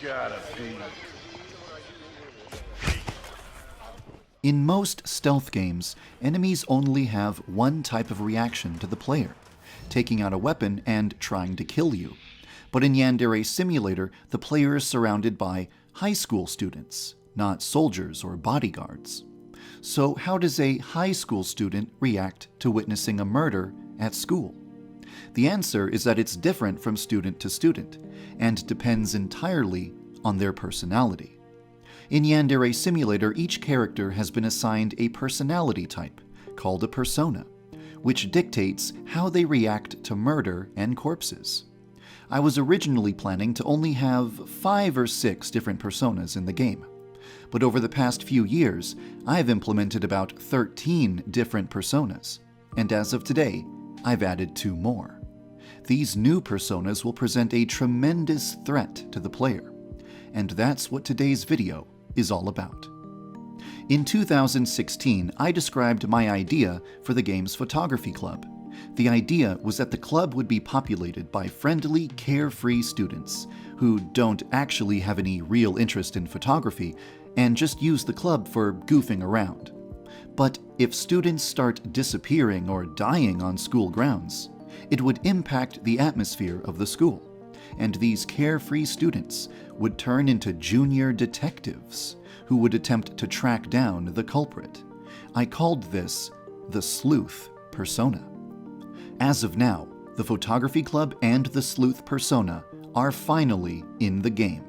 Gotta be. In most stealth games, enemies only have one type of reaction to the player, taking out a weapon and trying to kill you. But in Yandere Simulator, the player is surrounded by high school students, not soldiers or bodyguards. So how does a high school student react to witnessing a murder at school? The answer is that it's different from student to student, and depends entirely on their personality. In Yandere Simulator, each character has been assigned a personality type, called a persona, which dictates how they react to murder and corpses. I was originally planning to only have 5 or 6 different personas in the game, but over the past few years, I've implemented about 13 different personas, and as of today, I've added 2 more. These new personas will present a tremendous threat to the player, and that's what today's video is all about. In 2016, I described my idea for the game's photography club. The idea was that the club would be populated by friendly, carefree students who don't actually have any real interest in photography and just use the club for goofing around. But if students start disappearing or dying on school grounds, it would impact the atmosphere of the school, and these carefree students would turn into junior detectives who would attempt to track down the culprit. I called this the sleuth persona. As of now, the photography club and the sleuth persona are finally in the game.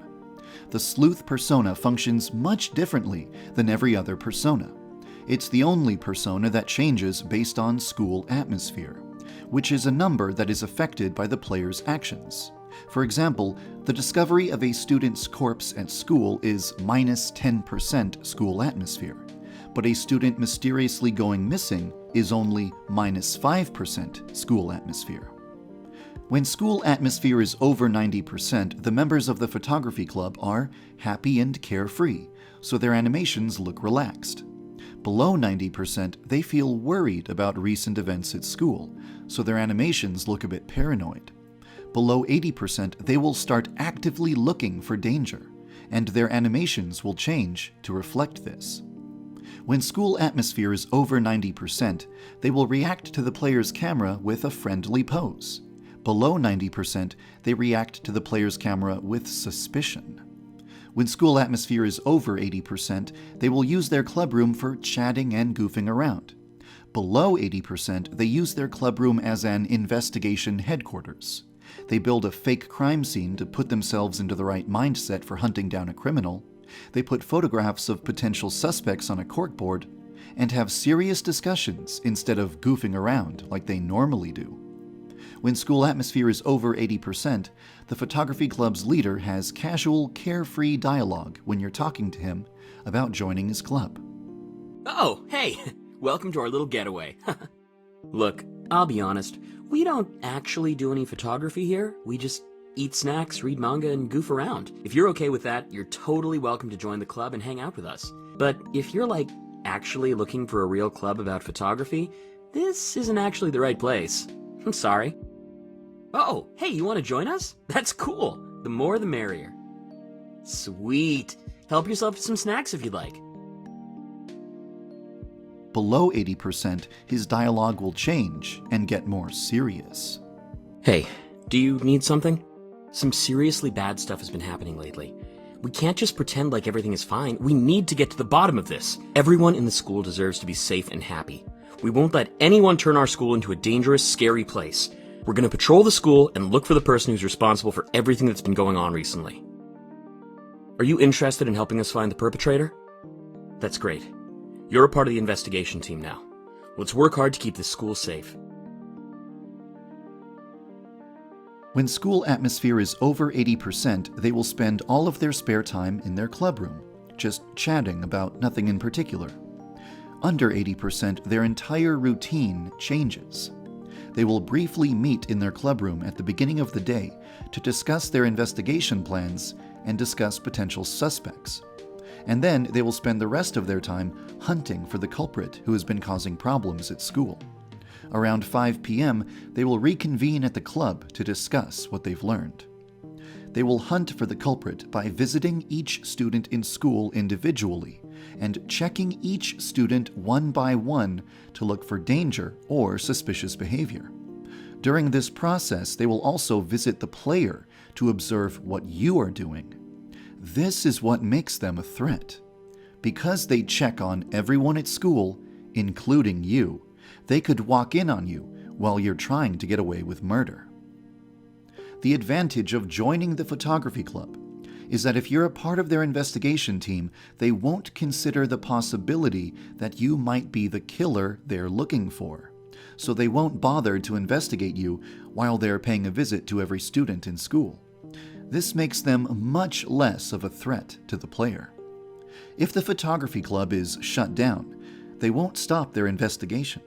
The sleuth persona functions much differently than every other persona. It's the only persona that changes based on school atmosphere, which is a number that is affected by the player's actions. For example, the discovery of a student's corpse at school is minus 10% school atmosphere, but a student mysteriously going missing is only minus 5% school atmosphere. When school atmosphere is over 90%, the members of the photography club are happy and carefree, so their animations look relaxed. Below 90%, they feel worried about recent events at school, so their animations look a bit paranoid. Below 80%, they will start actively looking for danger, and their animations will change to reflect this. When school atmosphere is over 90%, they will react to the player's camera with a friendly pose. Below 90%, they react to the player's camera with suspicion. When school atmosphere is over 80%, they will use their clubroom for chatting and goofing around. Below 80%, they use their clubroom as an investigation headquarters. They build a fake crime scene to put themselves into the right mindset for hunting down a criminal. They put photographs of potential suspects on a corkboard and have serious discussions instead of goofing around like they normally do. When school atmosphere is over 80%, the photography club's leader has casual, carefree dialogue when you're talking to him about joining his club. Oh, hey! Welcome to our little getaway. Look, I'll be honest, we don't actually do any photography here. We just eat snacks, read manga, and goof around. If you're okay with that, you're totally welcome to join the club and hang out with us. But if you're actually looking for a real club about photography, this isn't actually the right place. I'm sorry. Oh, hey, you want to join us? That's cool. The more the merrier. Sweet. Help yourself to some snacks if you'd like. Below 80%, his dialogue will change and get more serious. Hey, do you need something? Some seriously bad stuff has been happening lately. We can't just pretend like everything is fine. We need to get to the bottom of this. Everyone in the school deserves to be safe and happy. We won't let anyone turn our school into a dangerous, scary place. We're going to patrol the school and look for the person who's responsible for everything that's been going on recently. Are you interested in helping us find the perpetrator? That's great. You're a part of the investigation team now. Let's work hard to keep this school safe. When school atmosphere is over 80%, they will spend all of their spare time in their clubroom, just chatting about nothing in particular. Under 80%, their entire routine changes. They will briefly meet in their clubroom at the beginning of the day to discuss their investigation plans and discuss potential suspects. And then they will spend the rest of their time hunting for the culprit who has been causing problems at school. Around 5 p.m., they will reconvene at the club to discuss what they've learned. They will hunt for the culprit by visiting each student in school individually and checking each student one by one to look for danger or suspicious behavior. During this process, they will also visit the player to observe what you are doing. This is what makes them a threat. Because they check on everyone at school, including you, they could walk in on you while you're trying to get away with murder. The advantage of joining the photography club is that if you're a part of their investigation team, they won't consider the possibility that you might be the killer they're looking for. So they won't bother to investigate you while they're paying a visit to every student in school. This makes them much less of a threat to the player. If the photography club is shut down, they won't stop their investigation.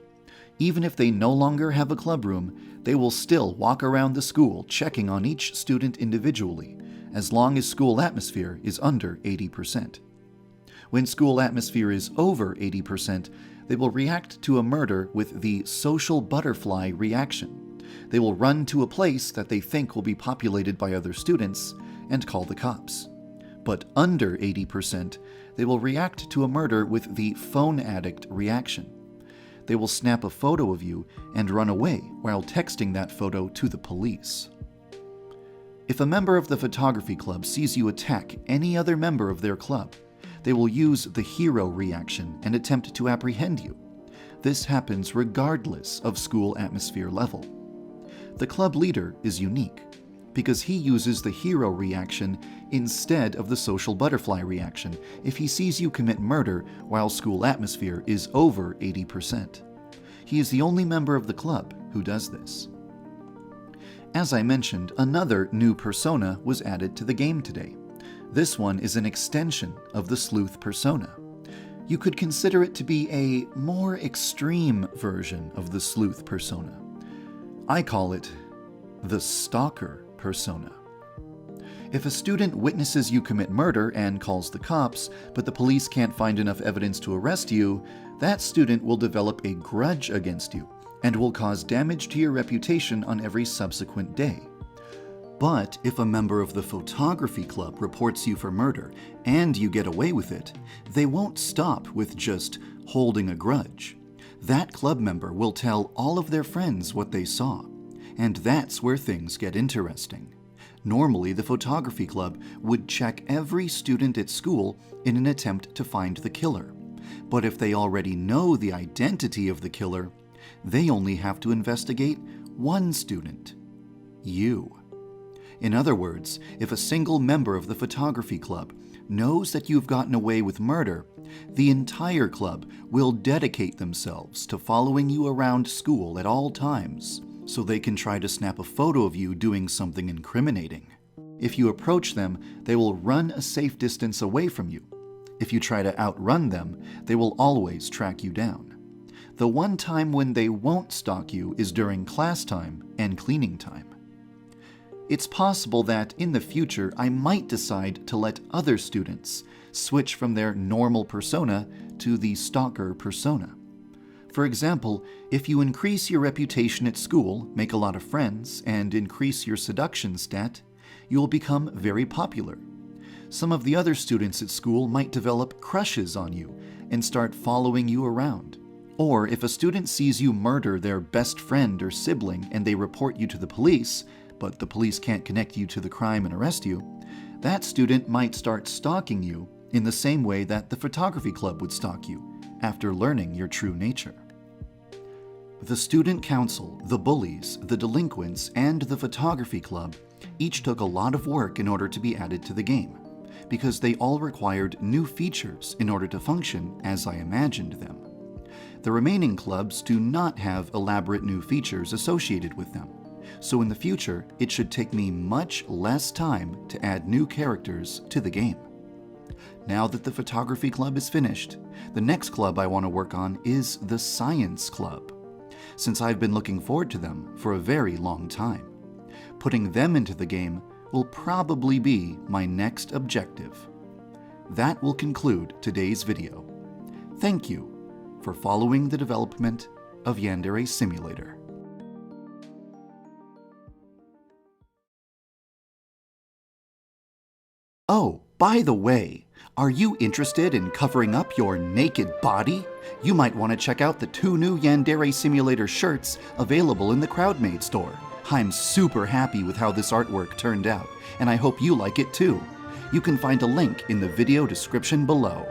Even if they no longer have a club room, they will still walk around the school checking on each student individually, as long as school atmosphere is under 80%. When school atmosphere is over 80%, they will react to a murder with the social butterfly reaction. They will run to a place that they think will be populated by other students and call the cops. But under 80%, they will react to a murder with the phone addict reaction. They will snap a photo of you and run away while texting that photo to the police. If a member of the photography club sees you attack any other member of their club, they will use the hero reaction and attempt to apprehend you. This happens regardless of school atmosphere level. The club leader is unique because he uses the hero reaction instead of the social butterfly reaction if he sees you commit murder while school atmosphere is over 80%. He is the only member of the club who does this. As I mentioned, another new persona was added to the game today. This one is an extension of the sleuth persona. You could consider it to be a more extreme version of the sleuth persona. I call it the Stalker persona. If a student witnesses you commit murder and calls the cops, but the police can't find enough evidence to arrest you, that student will develop a grudge against you and will cause damage to your reputation on every subsequent day. But if a member of the photography club reports you for murder and you get away with it, they won't stop with just holding a grudge. That club member will tell all of their friends what they saw. And that's where things get interesting. Normally, the photography club would check every student at school in an attempt to find the killer. But if they already know the identity of the killer, they only have to investigate one student: you. In other words, if a single member of the photography club knows that you've gotten away with murder, the entire club will dedicate themselves to following you around school at all times, so they can try to snap a photo of you doing something incriminating. If you approach them, they will run a safe distance away from you. If you try to outrun them, they will always track you down. The one time when they won't stalk you is during class time and cleaning time. It's possible that in the future I might decide to let other students switch from their normal persona to the stalker persona. For example, if you increase your reputation at school, make a lot of friends, and increase your seduction stat, you will become very popular. Some of the other students at school might develop crushes on you and start following you around. Or if a student sees you murder their best friend or sibling and they report you to the police, but the police can't connect you to the crime and arrest you, that student might start stalking you in the same way that the photography club would stalk you after learning your true nature. The student council, the bullies, the delinquents, and the photography club each took a lot of work in order to be added to the game, because they all required new features in order to function as I imagined them. The remaining clubs do not have elaborate new features associated with them, so in the future it should take me much less time to add new characters to the game. Now that the photography club is finished, the next club I want to work on is the science club, since I've been looking forward to them for a very long time. Putting them into the game will probably be my next objective. That will conclude today's video. Thank you for following the development of Yandere Simulator. Oh, by the way, are you interested in covering up your naked body? You might want to check out the 2 new Yandere Simulator shirts available in the CrowdMade store. I'm super happy with how this artwork turned out, and I hope you like it too. You can find a link in the video description below.